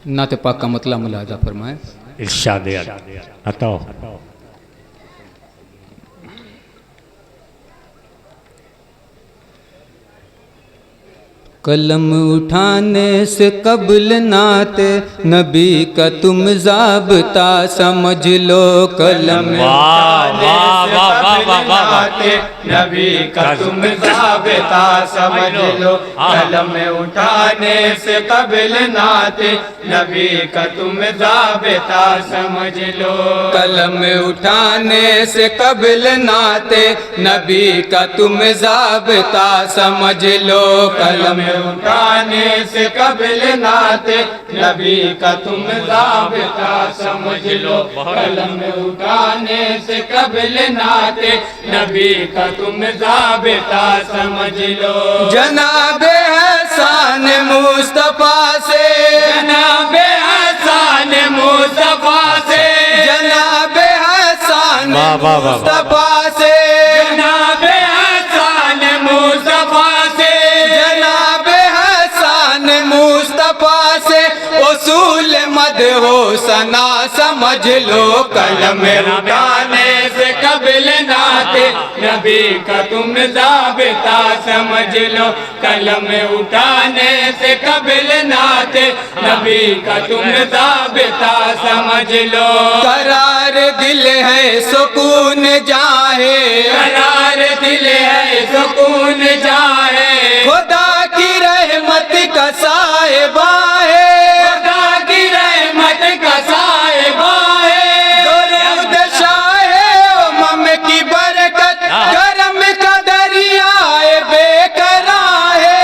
नाते पाक का मतलब मुलाजा फरमाए। इरशाद अता कलम उठाने से कबल नाते नबी का तुम ज़ाब्ता समझ लो। कलम उठाने से कबल नाते नबी का तुम ज़ाब्ता समझ लो। कलम उठाने से कबल नाते नबी का तुम ज़ाब्ता समझ लो। कलम उठाने से कबल नाते नबी का तुम ज़ाब्ता समझ लो। कलम उठाने से कबल नाते नबी का तुम ज़ाब्ता समझ लो। कलम उठाने से कबल नाते नबी का तुम ज़ाब्ता समझ लो। जनाबे हसन मुस्तफा से, जनाबे हसन मुस्तफा से, जनाबे हसन मुस्तफा से, जनाबे हसन मुस्तफा से, जनाबे हसन मुस्तफा से उसूल मद हो सना समझ लो। कलम उठाने से कबल नाते नबी का तुम ज़ाब्ता समझ लो। कलम उठाने से कबल नाते नबी का तुम ज़ाब्ता समझ लो। करार दिल है सुकून जाए, करार दिल है सुकून जाए, खुदा की रहमत का साहिबा है, खुदा की रहमत का साहिबा है। दुरूद शाहे उमम की बरकत करम का दरियाए बेकरा है,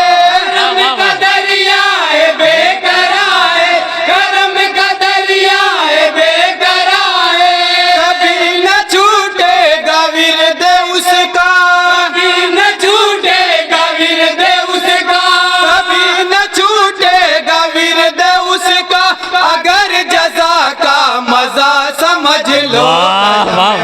करम का दरिया है बेकरा है, करम का दरिया है बेकरा है। कभी न छूटेगा विरद उसका, कभी न छूटेगा विरद उसका, कभी न छूटेगा विरद उसका, अगर जजा का मजा समझ लो।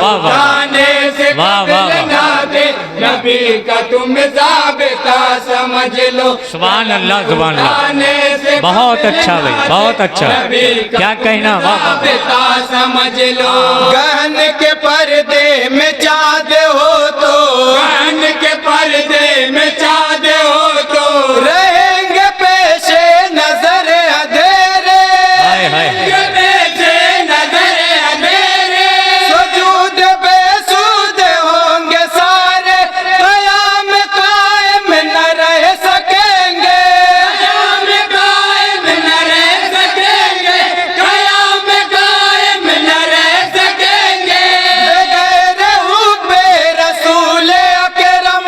उठाने से कबल नाते नबी का तुम ज़ाब्ता समझ लो। सुभान अल्लाह, सुभान अल्लाह। उठाने से बहुत अच्छा भाई, बहुत अच्छा। नबी का क्या कहना, वाह, वाह। ज़ाब्ता समझ लो। गहन के पर्दे में चाँद हो तो, कान के पर्दे में चाँद हो तो, रहेंगे पेशे नजर अंधेरे, हाय हाय बेचे नजर अंधेरे, सुजूद बेसुद होंगे सारे, कयाम कायम न रह सकेंगे, कयाम कायम न रह सकेंगे, कयाम कायम न रह सकेंगे। बगैर हुब्बे रसूल अकरम,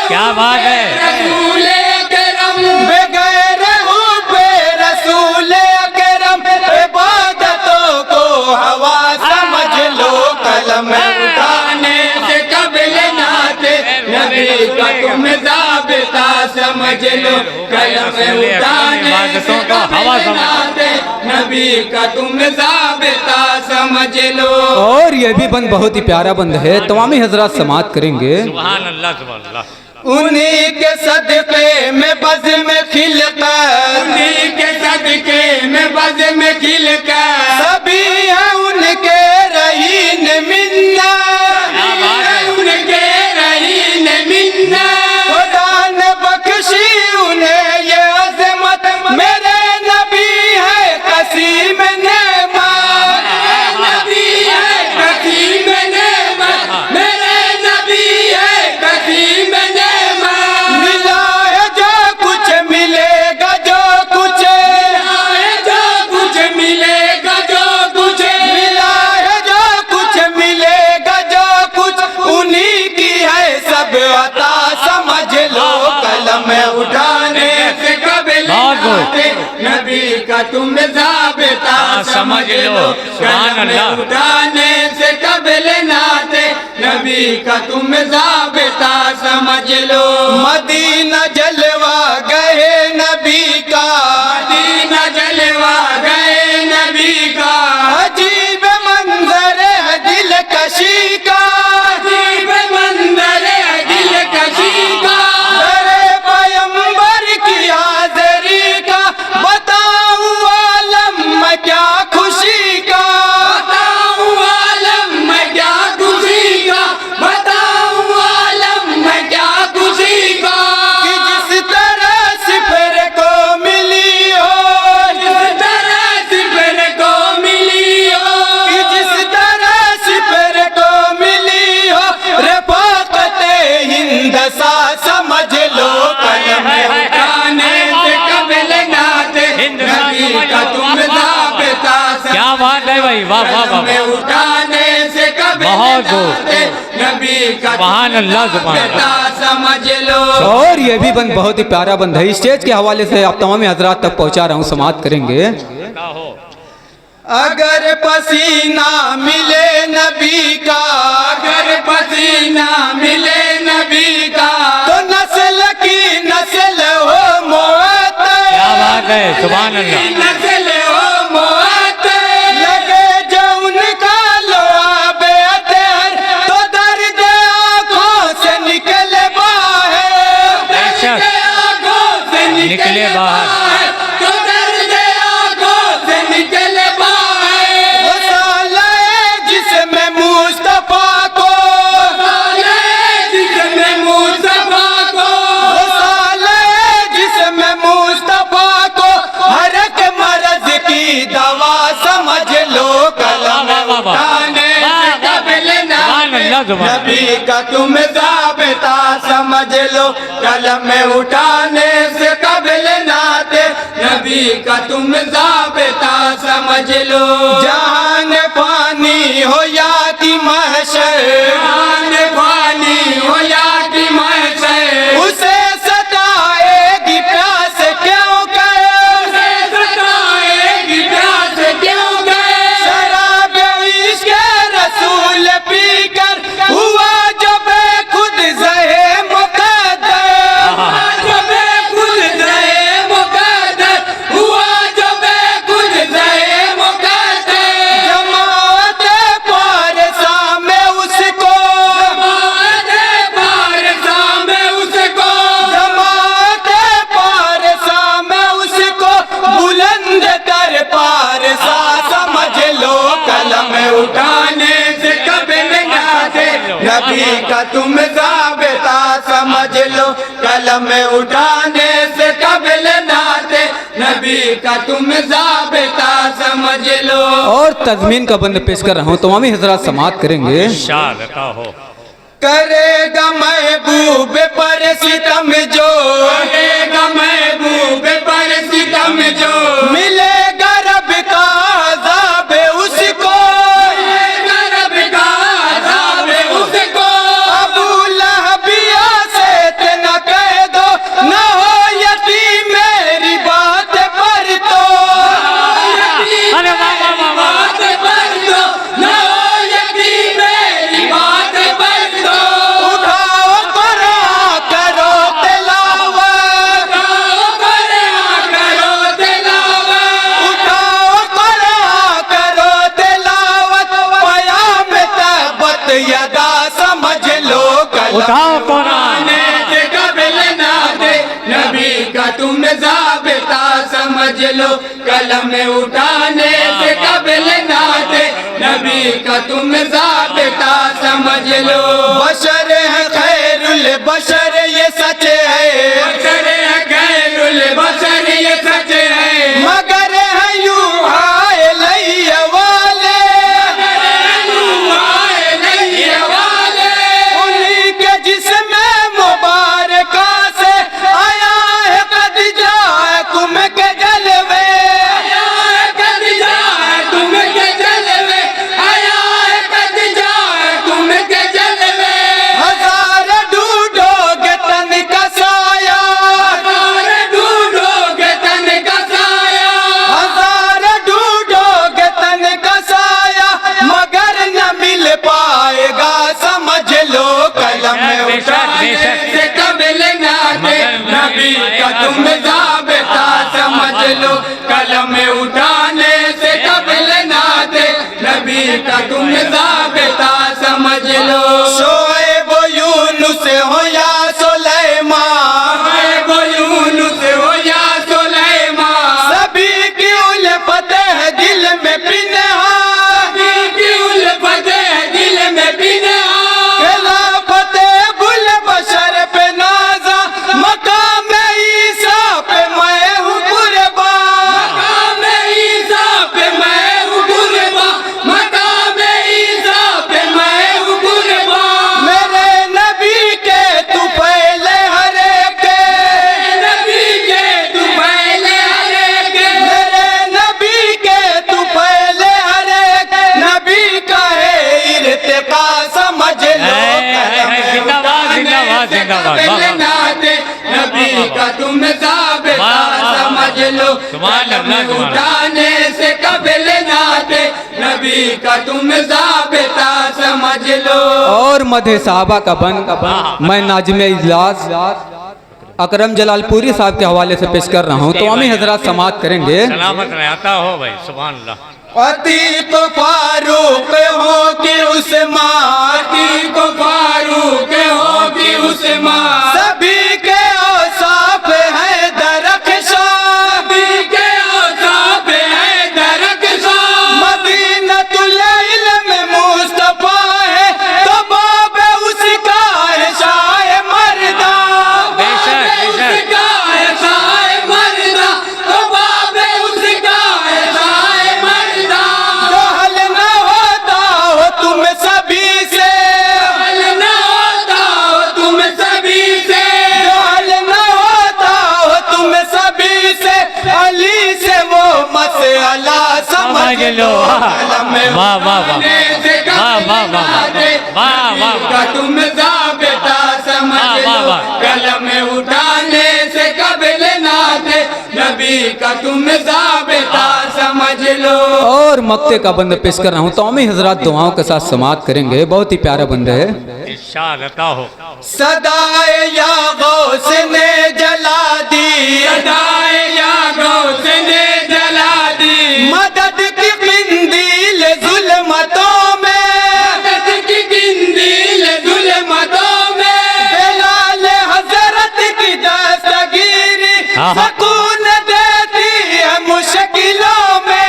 क्या बात है। रसूल अकरम, बगैर हुब्बे रसूल अकरम, इबादतों को हवा समझ लो। कलम उठाने से कबल नाते नबी का तुम ज़ाब्ता समझ लो। कलम उठाने से कबल नाते नबी का तुम ज़ाब्ता समझ लो। और ये भी बंद बहुत ही प्यारा बंद है, तमामी हजरात समात करेंगे। सुभान अल्लाह, सुभान अल्लाह। उन्हीं के सदक़े में बज़ में खिलकर, उन्हीं के सदके में बज़ में खिल कर, सभी हैं उनके रहीन मिन्ना, उनके रहीन मिन्ना, खुदा ने बख्शी उन्हें ये अज़मत, मेरे नबी है कसीम नेमत, नबी है कसीम नेमत, मेरे नबी है कसीम नेमत। मिला है जो कुछ मिलेगा जो कुछ, आए जो कुछ मिलेगा जो कुछ, मिला है जो कुछ मिलेगा जो कुछ, उन्हीं की है सब अता समझ लो। कलम उठाने से कबल नाते नबी का तुम ज़ाब्ता समझ लो। कलम उठाने से कबल नाते नबी का तुम ज़ाब्ता समझ लो। मदीना जलवा गए नबी का, मदीना जलवा गए नबी का, अजीब मंजर है दिलकशी का, अजीब मंजर है दिलकशी का, दरे पैगंबर की हाज़िरी का बताऊं का तुम ज़ाबिता क्या बात है भाई, वाह वाह वाह, में उठाने से कभी बहुत न नाते, नबी का सुभान अल्लाह, सुभान अल्लाह। समझ लो। और ये भी बंद बहुत ही प्यारा बंद है, स्टेज के हवाले से आप तमाम हजरात तक पहुंचा रहा हूँ, समाप्त करेंगे। अगर पसीना मिले नबी का, अगर पसीना मिले नबी का, तो नस्ल की नस्ल हो मुअत्तर। क्या बात है, सुभान अल्लाह। नस्ल हो मुअत्तर। लगे जो उनका लोआबे अतर, तो दर्द आँखों से निकले बाहर। बेशक आँखों से निकले बाहर। तो दर्द आँखों से निकले बाहर। वो साले जिसमें मुस्तफा को, जिसमें मुस्तफा को, वो साले जिसमें मुस्तफा को हर एक मर्ज की दवा समझ लो। कलम वाह, वाह, वाह। उठाने से कबिल ना सुभान अल्लाह, सुभान अल्लाह। नबी का तुम ज़ाबिता समझ लो। कलम उठाने से कबिल नाते, नबी का तुम ज़ाबिता समझ लो। जहान पानी हो या कि महशर, जहान पानी हो या कि महशर, उसे सताएगी प्यास क्यों कर। सताएगी प्यास क्यों गए। शराब इश्क रसूल पीकर हुआ जो बेखुद ज़हे मुक़द्दर। जो बेखुद ज़हे मुक़द्दर, हुआ जो बेखुद ज़हे मुक़द्दर। जमात पारसा में उसको, जमात पारसा में उसको, जमात पारसा में उसको बुलंद तर पारसा समझ लो। कलम उठाने से कबिल नाते, नबी का तुम ज़ाबिता समझ लो। कलम उठाने से कबिल नाते, नबी का तुम ज़ाबिता समझ लो। और तज़मीन का बंद पेश कर रहा हूँ, तमामी हजरात समाअत करेंगे। शाद का हो। करेगा महबूब पर सितम जो, करेगा महबूब पर सितम जो, मिलेगा रब का अज़ाब उसको। मिलेगा रब का अज़ाब उसको। अबू लहबिया से न कह दो, न हो यतीम मेरी बात पर तो। अरे वाह वाह वाह वाह। बात पर दो, न हो यकीन मेरी बात पर दो। उठाओ कुरान करो तिलावत, करो तिलावत, उठाओ कुरान करो तिलावत। पयाम तबत यदा समझ लो। कलम उठाओ कुरान। आने से कबिल ना दे, नबी का तुम ज़ाबिता समझ लो। कलम उठाने से कबिल ना दे, नबी का तुम ज़ाबिता समझ लो। बशर है खैरुल बशर ये सच है, बशर है खैरुल बशर ये सच है। मगर है यूं हाय लैया वाले। उन्हीं के जिस्म मुबारका से आया है कदीजा कुम के जलवे। हजार ढूंढोगे तन का साया, हजार ढूंढोगे तन का साया, मगर न मिल पाएगा समझ लो। कलम बेशक से कबिल ना दे, नबी का तुम ज़ाबिता समझ लो। कलम उठाने से कबिल ना दे, नबी का तुम ज़ाबिता समझ लो। शोएब यूनुस हो या सुलेमान, वो यूनुस हो या सुलेमान, सभी की उल्फत है दिल में पिनहा। की उल्फत है दिल में बिना। खिलाफत बुल बशर पे नाजा, मकाम ईसा पे मैं हूँ कुर्बान। मकाम ईसा पे मैं हूँ कुर्बान, मकाम ईसा पे سبحان قلم اللہ، سبحان اللہ۔ اٹھانے سے قبل ناتے نبی کا تم ضابطہ سمجھ لو۔ اور مدح صحابہ کا بند میں ناظم اجلاس اکرم جلال پوری صاحب کے حوالے سے پیش کر رہا ہوں، تو ہمیں حضرات سماعت کریں گے۔ سلامت رہتا ہو بھائی، سبحان اللہ۔ عتیق فاروق ہو کہ عثمان، عتیق فاروق ہو کہ عثمان، سبھی کے اوصاف ہیں درخشاں، سبھی کے اوصاف ہیں درخشاں، مدینۃ العلم مصطفیٰ ہے تو باب اس کا ہے شاہ مرداں، بے شک، بے اس شک۔ کا ہے شاہ مرداں، تو باب اس کا ہے شاہ مرداں، جو حل نہ ہوتا ہو تم سبھی سے، حل نہ ہوتا ہو تم سبھی سے، جو حل نہ ہوتا ہو تم سبھی سے، علی سے وہ مسئلہ سمجھ لو، قلم واہ واہ واہ، واہ واہ واہ، واہ واہ کا واہ، تم ضابطہ سمجھ واہ لو، واہ۔ قلم اٹھانے سے قبل ناتے نبی کا تم ضابطہ سمجھ لو۔ اور مقطع کا بند پیش کر رہا ہوں، تو ہمیں حضرات دعاؤں کے ساتھ سماعت کریں گے، بہت ہی پیارا بند ہے۔ ارشاد عطا ہو۔ صدائے یا غوث نے جلا دی، صدائے یا غوث نے جلا دی، مدد کی قندیل ظلمتوں میں، مدد کی قندیل ظلمتوں میں، بلال حضرت کی دستگیری سکون دیتی ہے مشکلوں میں،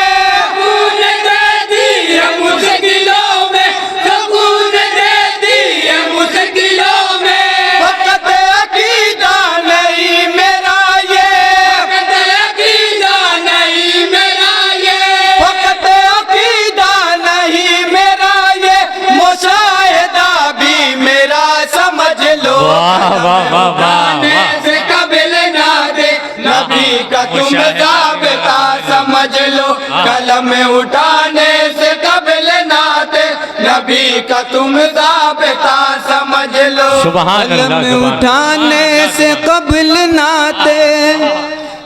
سکون دیتی ہے مشکلوں میں، سکون دیتی ہے مشکلوں میں، فقط عقیدہ نہیں میرا یہ، فقط عقیدہ نہیں میرا یہ، فقط عقیدہ نہیں میرا یہ، مشاہدہ بھی میرا سمجھ لو، واہ واہ واہ واہ آنے واہ، سے قبل نہ دے نبی کا تم ضابطہ سمجھ لو، قلم اٹھانے سے قبل نہ دے نبی کا تم ضابطہ سمجھ لو، سبحان اللہ، قلم سبحان اللہ۔ اٹھانے سے قبل ناتے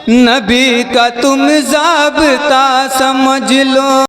نبی کا تم ضابطہ سمجھ لو۔